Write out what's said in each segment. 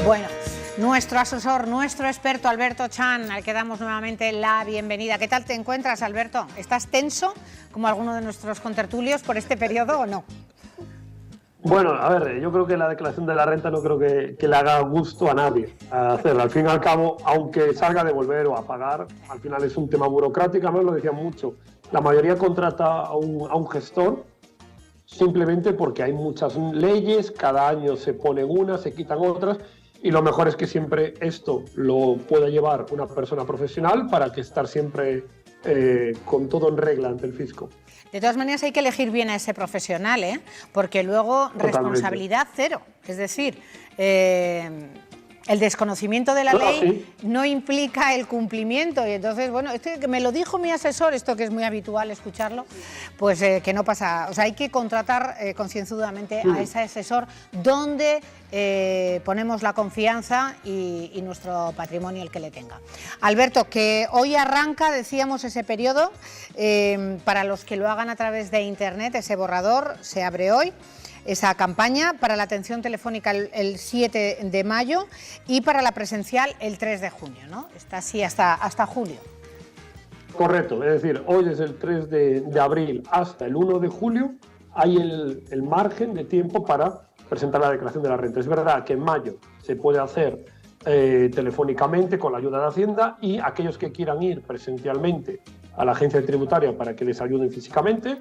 Bueno, nuestro asesor, nuestro experto Alberto Chan, al que damos nuevamente la bienvenida. ¿Qué tal te encuentras, Alberto? ¿Estás tenso, como alguno de nuestros contertulios, por este periodo o no? Bueno, a ver, yo creo que la declaración de la renta no creo que le haga gusto a nadie hacerla. Al fin y al cabo, aunque salga a devolver o a pagar, al final es un tema burocrático, además lo decían mucho. La mayoría contrata a un gestor simplemente porque hay muchas leyes, cada año se ponen unas, se quitan otras, y lo mejor es que siempre esto lo pueda llevar una persona profesional para que estar siempre con todo en regla ante el fisco. De todas maneras hay que elegir bien a ese profesional, porque luego responsabilidad cero. Es decir, el desconocimiento de la ley no implica el cumplimiento. Y entonces, bueno, esto que me lo dijo mi asesor, esto que es muy habitual escucharlo, pues que no pasa. O sea, hay que contratar concienzudamente a ese asesor donde ponemos la confianza y nuestro patrimonio el que le tenga. Alberto, que hoy arranca, decíamos, ese periodo, para los que lo hagan a través de internet, ese borrador se abre hoy. Esa campaña para la atención telefónica el 7 de mayo y para la presencial el 3 de junio, ¿no? Está así hasta julio. Correcto, es decir, hoy desde el 3 de abril hasta el 1 de julio hay el margen de tiempo para presentar la declaración de la renta. Es verdad que en mayo se puede hacer telefónicamente con la ayuda de Hacienda, y aquellos que quieran ir presencialmente a la agencia tributaria para que les ayuden físicamente,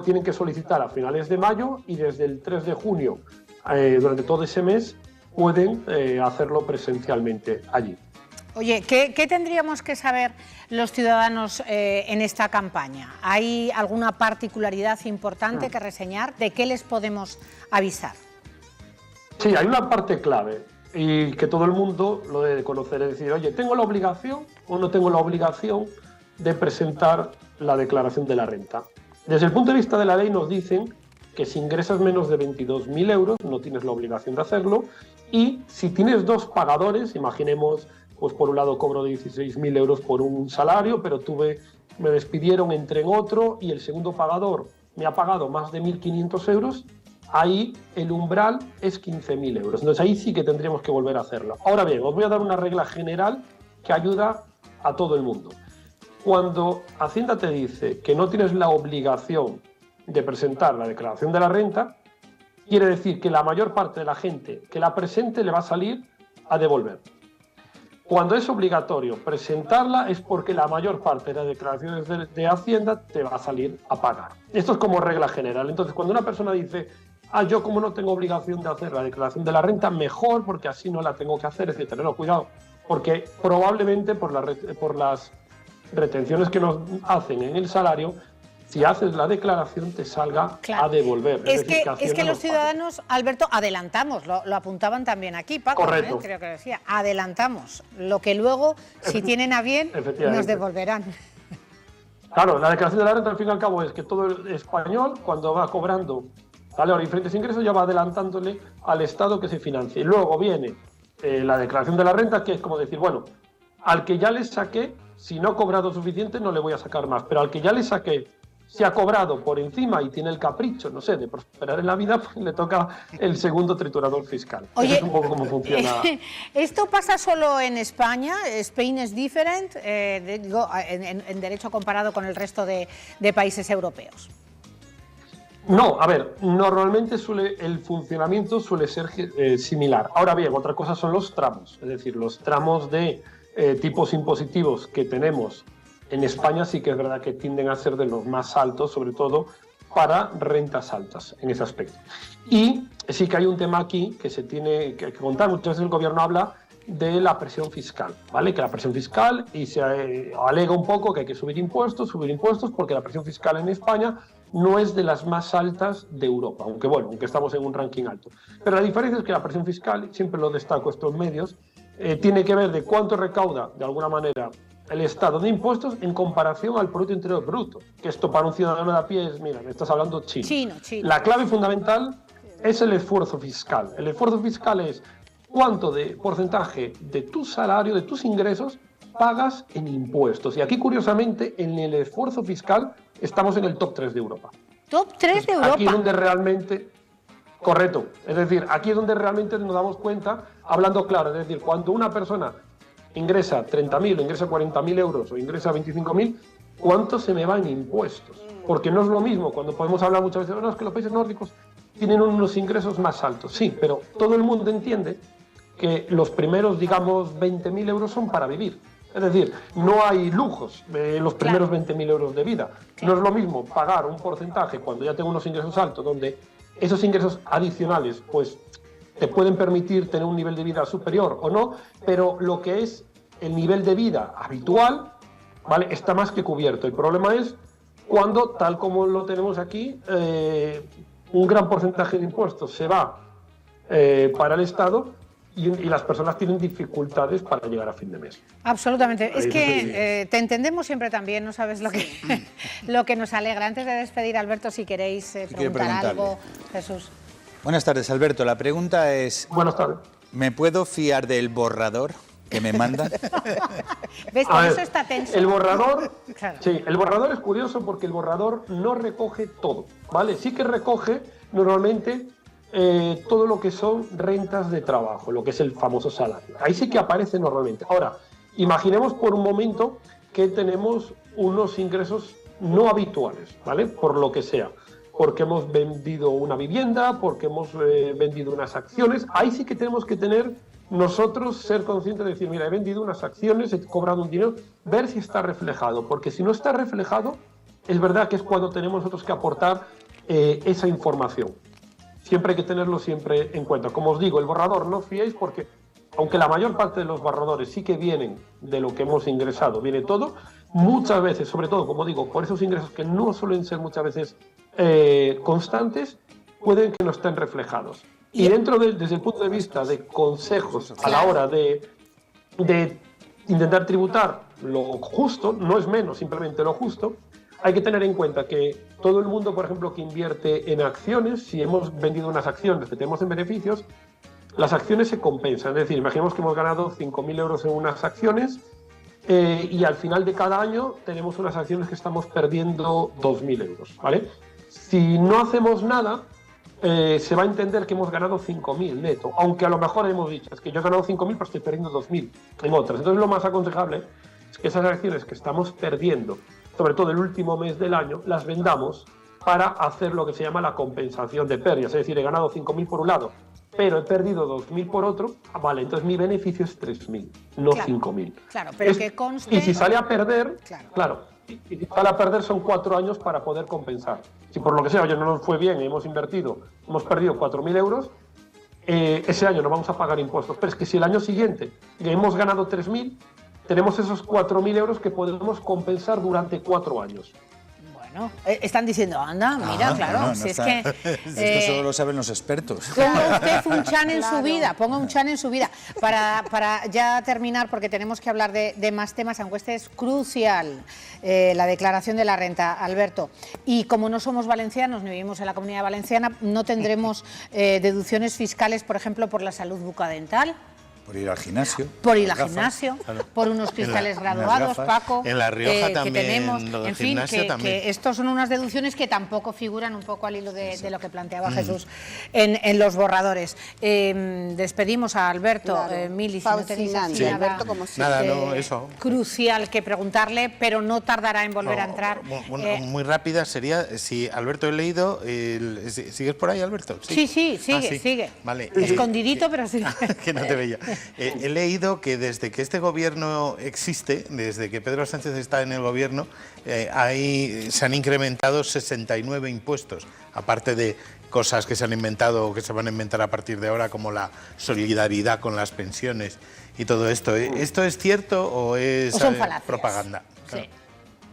tienen que solicitar a finales de mayo, y desde el 3 de junio, durante todo ese mes, pueden hacerlo presencialmente allí. Oye, ¿qué tendríamos que saber los ciudadanos en esta campaña? ¿Hay alguna particularidad importante que reseñar? ¿De qué les podemos avisar? Sí, hay una parte clave y que todo el mundo lo debe conocer, es decir, oye, ¿tengo la obligación o no tengo la obligación de presentar la declaración de la renta? Desde el punto de vista de la ley nos dicen que si ingresas menos de 22.000 euros no tienes la obligación de hacerlo, y si tienes dos pagadores, imaginemos, pues por un lado cobro 16.000 euros por un salario, pero me despidieron, entré en otro y el segundo pagador me ha pagado más de 1.500 euros, ahí el umbral es 15.000 euros. Entonces ahí sí que tendríamos que volver a hacerlo. Ahora bien, os voy a dar una regla general que ayuda a todo el mundo. Cuando Hacienda te dice que no tienes la obligación de presentar la declaración de la renta, quiere decir que la mayor parte de la gente que la presente le va a salir a devolver. Cuando es obligatorio presentarla es porque la mayor parte de las declaraciones de Hacienda te va a salir a pagar. Esto es como regla general. Entonces, cuando una persona dice, yo como no tengo obligación de hacer la declaración de la renta, mejor porque así no la tengo que hacer, etc. No, cuidado, porque probablemente por las retenciones que nos hacen en el salario, si haces la declaración te salga a devolver. Es que los ciudadanos, Alberto, adelantamos, lo apuntaban también aquí, Paco, correcto, creo que decía, adelantamos lo que luego, si tienen a bien, nos devolverán. Claro, la declaración de la renta al fin y al cabo es que todo el español, cuando va cobrando diferentes ingresos, ya va adelantándole al Estado que se financie. Y luego viene la declaración de la renta, que es como decir, bueno, al que ya le saqué, si no ha cobrado suficiente no le voy a sacar más, pero al que ya le saqué, si ha cobrado por encima y tiene el capricho, no sé, de prosperar en la vida, pues le toca el segundo triturador fiscal. Oye, es un poco cómo funciona. ¿Esto pasa solo en España? ¿Spain is different? Digo, en derecho comparado con el resto de países europeos. No, a ver, normalmente el funcionamiento suele ser similar. Ahora bien, otra cosa son los tramos, es decir, los tramos de tipos impositivos que tenemos en España sí que es verdad que tienden a ser de los más altos, sobre todo para rentas altas en ese aspecto. Y sí que hay un tema aquí que se tiene que contar. Muchas veces el gobierno habla de la presión fiscal, ¿vale? Que la presión fiscal, y se alega un poco que hay que subir impuestos, porque la presión fiscal en España no es de las más altas de Europa, aunque estamos en un ranking alto. Pero la diferencia es que la presión fiscal, siempre lo destaco estos medios, tiene que ver de cuánto recauda, de alguna manera, el Estado de impuestos en comparación al Producto Interior Bruto. Que esto para un ciudadano de a pie es, mira, me estás hablando chino. La clave fundamental es el esfuerzo fiscal. El esfuerzo fiscal es cuánto de porcentaje de tu salario, de tus ingresos, pagas en impuestos. Y aquí, curiosamente, en el esfuerzo fiscal estamos en el top 3 de Europa. ¿Top 3 de Europa? Aquí donde realmente Correcto. Es decir, aquí es donde realmente nos damos cuenta, hablando claro, es decir, cuando una persona ingresa 30.000, o ingresa 40.000 euros, o ingresa 25.000, ¿cuánto se me va en impuestos? Porque no es lo mismo, cuando podemos hablar muchas veces, no, es que los países nórdicos tienen unos ingresos más altos. Sí, pero todo el mundo entiende que los primeros, digamos, 20.000 euros son para vivir. Es decir, no hay lujos los primeros 20.000 euros de vida. No es lo mismo pagar un porcentaje cuando ya tengo unos ingresos altos, donde esos ingresos adicionales pues te pueden permitir tener un nivel de vida superior o no, pero lo que es el nivel de vida habitual, ¿vale?, está más que cubierto. El problema es cuando, tal como lo tenemos aquí, un gran porcentaje de impuestos se va para el Estado y las personas tienen dificultades para llegar a fin de mes. Absolutamente. Es que te entendemos siempre también, no sabes lo que nos alegra. Antes de despedir, Alberto, si queréis preguntar algo, Jesús. Buenas tardes, Alberto. La pregunta es... Buenas tardes. ¿Me puedo fiar del borrador que me mandan? ¿Ves? Por eso está tenso. El borrador, claro. Sí, el borrador es curioso porque el borrador no recoge todo, ¿vale? Sí que recoge normalmente todo lo que son rentas de trabajo, lo que es el famoso salario. Ahí sí que aparece normalmente. Ahora, imaginemos por un momento que tenemos unos ingresos no habituales, ¿vale? Por lo que sea. Porque hemos vendido una vivienda, porque hemos vendido unas acciones. Ahí sí que tenemos que tener nosotros, ser conscientes de decir, mira, he vendido unas acciones, he cobrado un dinero, ver si está reflejado. Porque si no está reflejado, es verdad que es cuando tenemos nosotros que aportar esa información. Siempre hay que tenerlo siempre en cuenta. Como os digo, el borrador no os fiéis porque, aunque la mayor parte de los borradores sí que vienen de lo que hemos ingresado, viene todo, muchas veces, sobre todo, como digo, por esos ingresos que no suelen ser muchas veces constantes, pueden que no estén reflejados. Y dentro desde el punto de vista de consejos a la hora de intentar tributar lo justo, no es menos, simplemente lo justo, hay que tener en cuenta que todo el mundo, por ejemplo, que invierte en acciones, si hemos vendido unas acciones que tenemos en beneficios, las acciones se compensan. Es decir, imaginemos que hemos ganado 5.000 euros en unas acciones y al final de cada año tenemos unas acciones que estamos perdiendo 2.000 euros, ¿vale? Si no hacemos nada, se va a entender que hemos ganado 5.000 neto, aunque a lo mejor hemos dicho, es que yo he ganado 5.000 pero estoy perdiendo 2.000 en otras. Entonces lo más aconsejable es que esas acciones que estamos perdiendo, sobre todo el último mes del año, las vendamos para hacer lo que se llama la compensación de pérdidas. Es decir, he ganado 5.000 por un lado, pero he perdido 2.000 por otro, vale, entonces mi beneficio es 3.000, no 5.000. Claro, pero que conste... Y si sale a perder, claro, y si sale a perder son 4 años para poder compensar. Si por lo que sea, oye, no nos fue bien y hemos invertido, hemos perdido 4.000 euros, ese año no vamos a pagar impuestos. Pero es que si el año siguiente hemos ganado 3.000, tenemos esos 4.000 euros que podemos compensar durante 4 años. Bueno, están diciendo, anda, mira, claro, no si está, es que... esto solo lo saben los expertos. Ponga usted un chan en su vida, ponga un chan en su vida. Para ya terminar, porque tenemos que hablar de más temas, aunque este es crucial, la declaración de la renta, Alberto. Y como no somos valencianos, ni vivimos en la Comunidad Valenciana, no tendremos deducciones fiscales, por ejemplo, por la salud bucodental. Por ir al gimnasio. Por ir al gimnasio, claro. Por unos cristales graduados, Paco. En La Rioja que también, tenemos, lo del en fin, gimnasio también. que estos son unas deducciones que tampoco figuran un poco al hilo de lo que planteaba Jesús en los borradores. Despedimos a Alberto, Mili, si no tenéis así nada, Alberto, como nada, no, eso. Crucial que preguntarle, pero no tardará en volver a entrar. Muy rápida sería, si Alberto he leído, ¿sigues por ahí, Alberto? Sí, sigue. Vale. Escondidito, pero sigue. Que no te veía. He leído que desde que este gobierno existe, desde que Pedro Sánchez está en el gobierno, se han incrementado 69 impuestos, aparte de cosas que se han inventado o que se van a inventar a partir de ahora, como la solidaridad con las pensiones y todo esto. ¿Esto es cierto o es propaganda?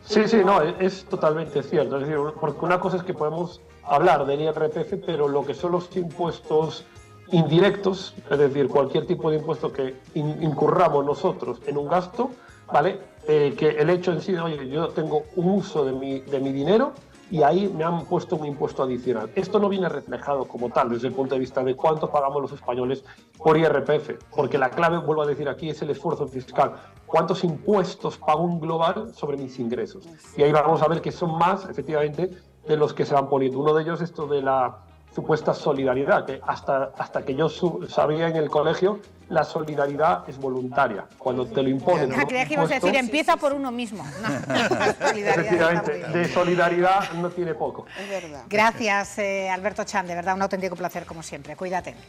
Sí, no, es totalmente cierto. Es decir, porque una cosa es que podemos hablar del IRPF, pero lo que son los impuestos indirectos, es decir, cualquier tipo de impuesto que incurramos nosotros en un gasto, ¿vale? Que el hecho en sí, oye, yo tengo un uso de mi dinero y ahí me han puesto un impuesto adicional. Esto no viene reflejado como tal desde el punto de vista de cuánto pagamos los españoles por IRPF, porque la clave, vuelvo a decir aquí, es el esfuerzo fiscal. ¿Cuántos impuestos pago en global sobre mis ingresos? Y ahí vamos a ver que son más, efectivamente, de los que se van poniendo. Uno de ellos, esto de la supuesta solidaridad, que hasta que yo sabía en el colegio, la solidaridad es voluntaria. Cuando te lo imponen. Creía que ibas a decir, empieza por uno mismo. No, efectivamente, de solidaridad no tiene poco. Es verdad. Gracias, Alberto Chan, de verdad, un auténtico placer como siempre. Cuídate.